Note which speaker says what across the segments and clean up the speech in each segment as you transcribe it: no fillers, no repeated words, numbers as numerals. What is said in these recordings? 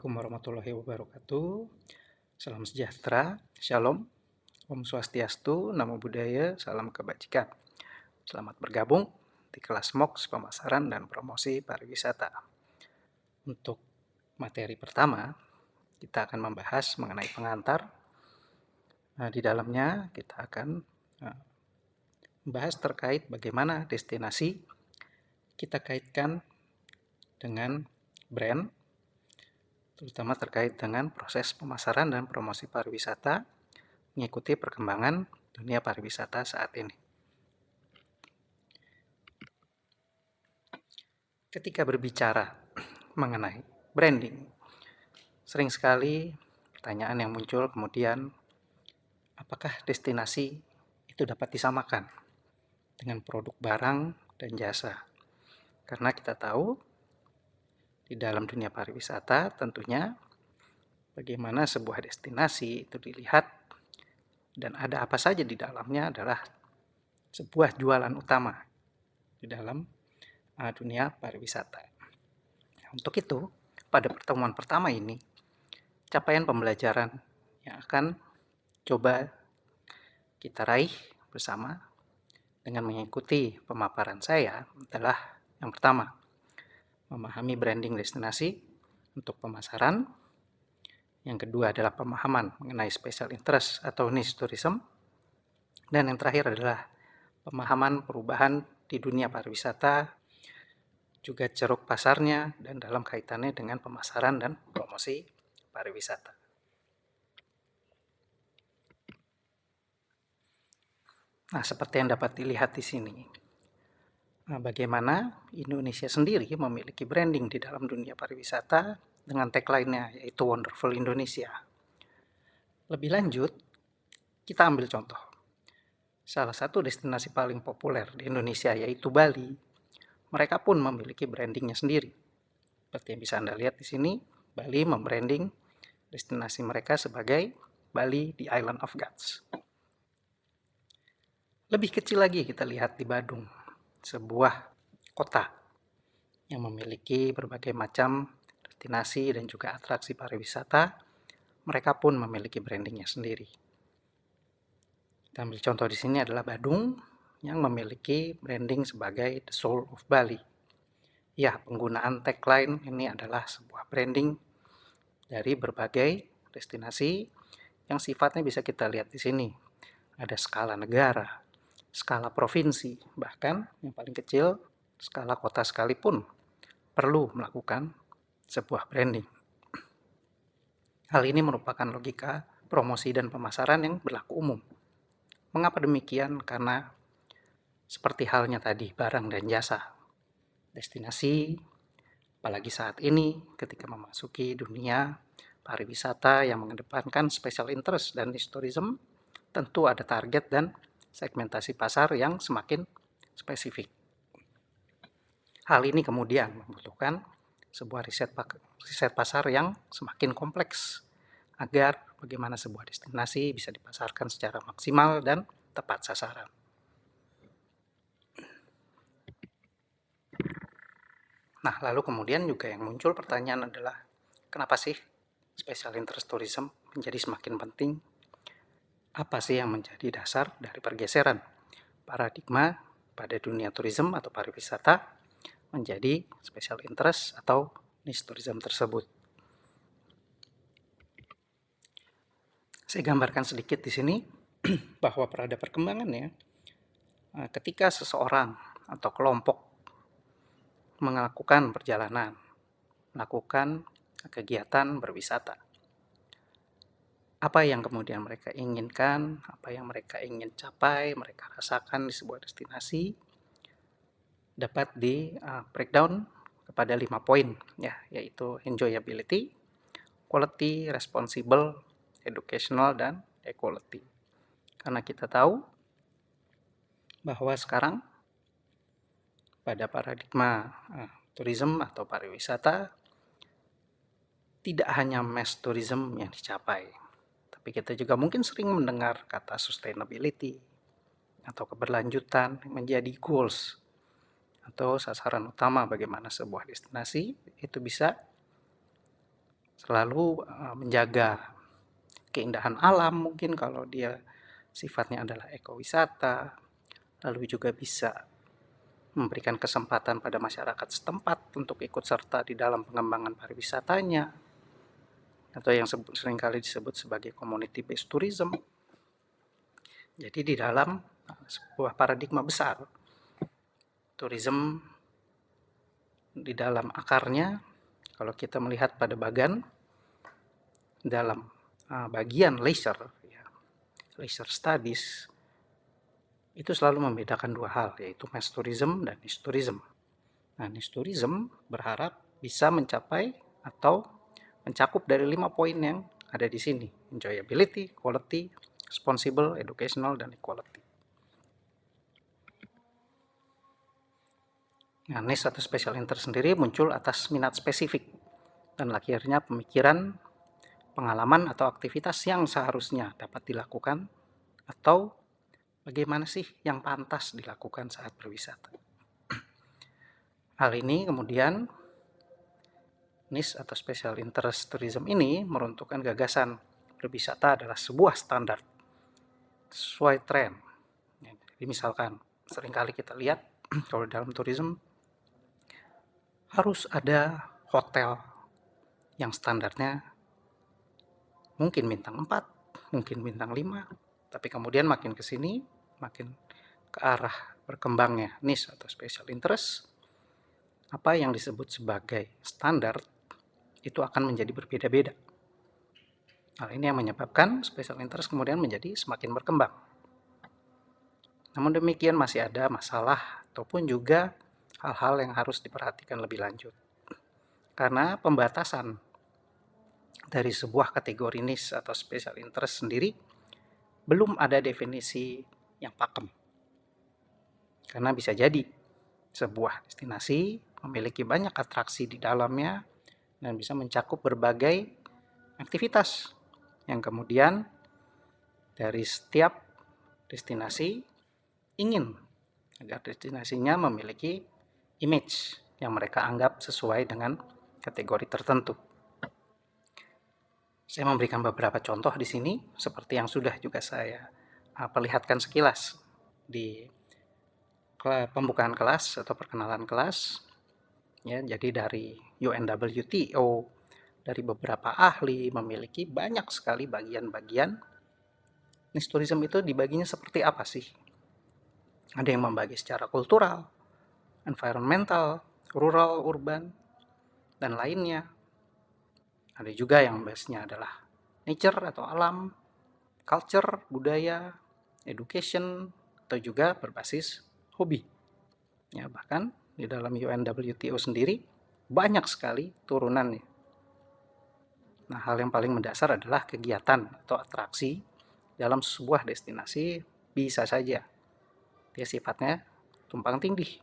Speaker 1: Assalamualaikum warahmatullahi wabarakatuh. Salam sejahtera, Shalom, Om Swastiastu, Namo Buddhaya, Salam Kebajikan. Selamat bergabung di kelas MOOCs Pemasaran dan Promosi Pariwisata. Untuk materi pertama, kita akan membahas mengenai pengantar. Di dalamnya kita akan membahas terkait bagaimana destinasi kita kaitkan dengan brand, terutama terkait dengan proses pemasaran dan promosi pariwisata mengikuti perkembangan dunia pariwisata saat ini. Ketika berbicara mengenai branding, sering sekali pertanyaan yang muncul kemudian, apakah destinasi itu dapat disamakan dengan produk barang dan jasa? Karena kita tahu di dalam dunia pariwisata tentunya bagaimana sebuah destinasi itu dilihat dan ada apa saja di dalamnya adalah sebuah jualan utama di dalam dunia pariwisata. Untuk itu, pada pertemuan pertama ini, capaian pembelajaran yang akan coba kita raih bersama dengan mengikuti pemaparan saya adalah yang pertama, memahami branding destinasi untuk pemasaran. Yang kedua adalah pemahaman mengenai special interest atau niche tourism. Dan yang terakhir adalah pemahaman perubahan di dunia pariwisata, juga ceruk pasarnya, dan dalam kaitannya dengan pemasaran dan promosi pariwisata. Nah, seperti yang dapat dilihat di sini, bagaimana Indonesia sendiri memiliki branding di dalam dunia pariwisata dengan tagline-nya yaitu Wonderful Indonesia. Lebih lanjut, kita ambil contoh. Salah satu destinasi paling populer di Indonesia yaitu Bali. Mereka pun memiliki brandingnya sendiri. Seperti yang bisa Anda lihat di sini, Bali membranding destinasi mereka sebagai Bali, the Island of Gods. Lebih kecil lagi kita lihat di Badung, sebuah kota yang memiliki berbagai macam destinasi dan juga atraksi pariwisata. Mereka pun memiliki brandingnya sendiri. Kita ambil contoh di sini adalah Badung yang memiliki branding sebagai The Soul of Bali. Ya, penggunaan tagline ini adalah sebuah branding dari berbagai destinasi yang sifatnya bisa kita lihat di sini. Ada skala negara, skala provinsi, bahkan yang paling kecil, skala kota sekalipun perlu melakukan sebuah branding. Hal ini merupakan logika promosi dan pemasaran yang berlaku umum. Mengapa demikian? Karena seperti halnya tadi barang dan jasa. Destinasi, apalagi saat ini ketika memasuki dunia pariwisata yang mengedepankan special interest dan niche tourism, tentu ada target dan segmentasi pasar yang semakin spesifik. Hal ini kemudian membutuhkan sebuah riset pasar yang semakin kompleks agar bagaimana sebuah destinasi bisa dipasarkan secara maksimal dan tepat sasaran. Nah, lalu kemudian juga yang muncul pertanyaan adalah, kenapa sih special interest tourism menjadi semakin penting? Apa sih yang menjadi dasar dari pergeseran paradigma pada dunia tourism atau pariwisata menjadi special interest atau niche tourism tersebut? Saya gambarkan sedikit di sini bahwa pada perkembangannya, ketika seseorang atau kelompok melakukan perjalanan, melakukan kegiatan berwisata, apa yang kemudian mereka inginkan, apa yang mereka ingin capai, mereka rasakan di sebuah destinasi, dapat di breakdown kepada 5 poin, ya, yaitu enjoyability, quality, responsible, educational, dan equality. Karena kita tahu bahwa sekarang pada paradigma tourism atau pariwisata tidak hanya mass tourism yang dicapai, tapi kita juga mungkin sering mendengar kata sustainability atau keberlanjutan menjadi goals atau sasaran utama bagaimana sebuah destinasi itu bisa selalu menjaga keindahan alam, mungkin kalau dia sifatnya adalah ekowisata, lalu juga bisa memberikan kesempatan pada masyarakat setempat untuk ikut serta di dalam pengembangan pariwisatanya, atau yang seringkali disebut sebagai community based tourism. Jadi di dalam sebuah paradigma besar, tourism di dalam akarnya, kalau kita melihat pada dalam bagian leisure studies, itu selalu membedakan dua hal, yaitu mass tourism dan niche tourism. Nah, niche tourism berharap bisa mencapai atau mencakup dari 5 poin yang ada di sini: enjoyability, quality, responsible, educational, dan equality. Nah, niche atau special interest sendiri muncul atas minat spesifik dan akhirnya pemikiran, pengalaman atau aktivitas yang seharusnya dapat dilakukan atau bagaimana sih yang pantas dilakukan saat berwisata. Hal ini kemudian niche atau special interest tourism ini meruntuhkan gagasan berwisata adalah sebuah standar sesuai tren. Jadi misalkan seringkali kita lihat kalau dalam tourism harus ada hotel yang standarnya mungkin bintang 4, mungkin bintang 5, tapi kemudian makin ke sini, makin ke arah berkembangnya niche atau special interest, apa yang disebut sebagai standar itu akan menjadi berbeda-beda. Hal ini yang menyebabkan special interest kemudian menjadi semakin berkembang. Namun demikian masih ada masalah ataupun juga hal-hal yang harus diperhatikan lebih lanjut. Karena pembatasan dari sebuah kategori niche atau special interest sendiri belum ada definisi yang pakem. Karena bisa jadi sebuah destinasi memiliki banyak atraksi di dalamnya dan bisa mencakup berbagai aktivitas yang kemudian dari setiap destinasi ingin agar destinasinya memiliki image yang mereka anggap sesuai dengan kategori tertentu. Saya memberikan beberapa contoh di sini seperti yang sudah juga saya perlihatkan sekilas di pembukaan kelas atau perkenalan kelas. Ya, jadi dari UNWTO, dari beberapa ahli memiliki banyak sekali bagian-bagian. Niche tourism itu dibaginya seperti apa sih? Ada yang membagi secara kultural, environmental, rural, urban, dan lainnya. Ada juga yang base-nya adalah nature atau alam, culture, budaya, education, atau juga berbasis hobi. Ya, bahkan di dalam UNWTO sendiri banyak sekali turunannya. Nah, hal yang paling mendasar adalah kegiatan atau atraksi dalam sebuah destinasi bisa saja dia sifatnya tumpang tindih.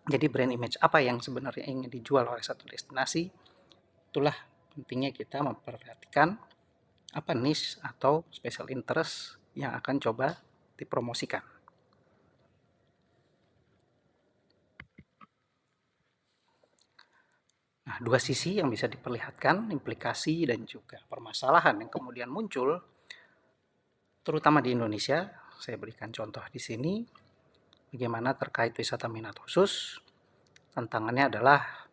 Speaker 1: Jadi brand image apa yang sebenarnya ingin dijual oleh satu destinasi, itulah pentingnya kita memperhatikan apa niche atau special interest yang akan coba dipromosikan. Nah, dua sisi yang bisa diperlihatkan, implikasi dan juga permasalahan yang kemudian muncul, terutama di Indonesia. Saya berikan contoh di sini, bagaimana terkait wisata minat khusus. Tantangannya adalah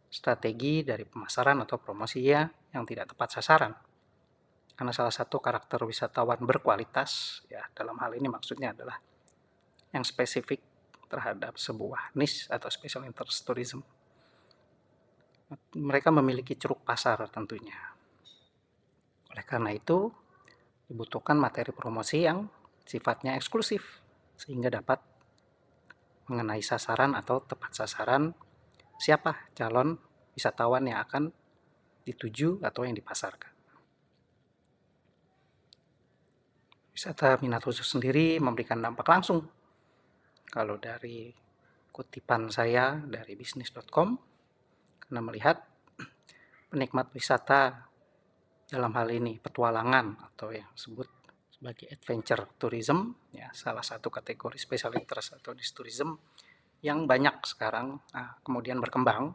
Speaker 1: strategi dari pemasaran atau promosi yang tidak tepat sasaran. Karena salah satu karakter wisatawan berkualitas, ya dalam hal ini maksudnya adalah yang spesifik terhadap sebuah niche atau special interest tourism. Mereka memiliki ceruk pasar tentunya. Oleh karena itu, dibutuhkan materi promosi yang sifatnya eksklusif sehingga dapat mengenai sasaran atau tepat sasaran siapa calon wisatawan yang akan dituju atau yang dipasarkan. Wisata minat khusus sendiri memberikan dampak langsung. Kalau dari kutipan saya dari bisnis.com, karena melihat penikmat wisata dalam hal ini petualangan atau yang disebut sebagai adventure tourism, ya salah satu kategori special interest atau niche tourism yang banyak sekarang kemudian berkembang.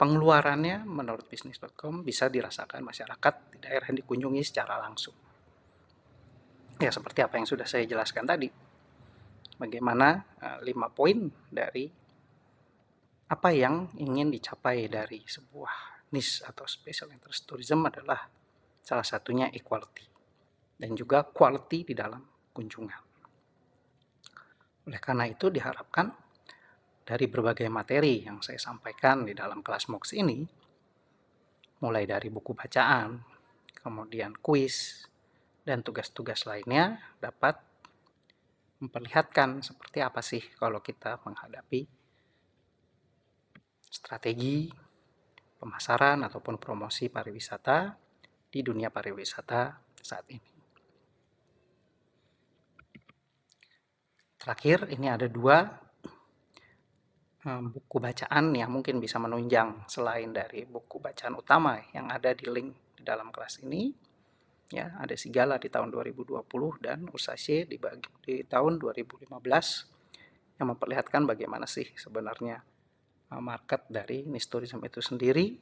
Speaker 1: pengeluarannya menurut bisnis.com bisa dirasakan masyarakat di daerah yang dikunjungi secara langsung. Ya, seperti apa yang sudah saya jelaskan tadi. Bagaimana 5 poin dari apa yang ingin dicapai dari sebuah niche atau special interest tourism adalah salah satunya equality dan juga quality di dalam kunjungan. Oleh karena itu diharapkan dari berbagai materi yang saya sampaikan di dalam kelas MOOCs ini, mulai dari buku bacaan, kemudian kuis, dan tugas-tugas lainnya dapat memperlihatkan seperti apa sih kalau kita menghadapi strategi pemasaran ataupun promosi pariwisata di dunia pariwisata saat ini. Terakhir, ini ada 2 buku bacaan yang mungkin bisa menunjang selain dari buku bacaan utama yang ada di link di dalam kelas ini. Ya, ada Sigala di tahun 2020 dan Ursace di tahun 2015 yang memperlihatkan bagaimana sih sebenarnya market dari niche tourism itu sendiri,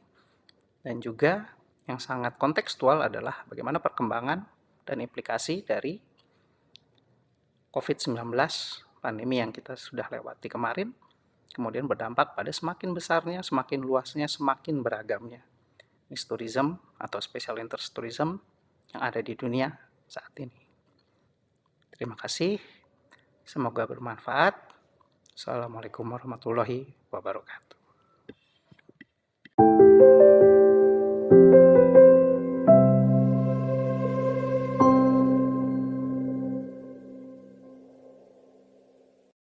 Speaker 1: dan juga yang sangat kontekstual adalah bagaimana perkembangan dan implikasi dari COVID-19, pandemi yang kita sudah lewati kemarin, kemudian berdampak pada semakin besarnya, semakin luasnya, semakin beragamnya niche tourism atau special interest tourism yang ada di dunia saat ini. Terima kasih, semoga bermanfaat. Assalamualaikum warahmatullahi wabarakatuh.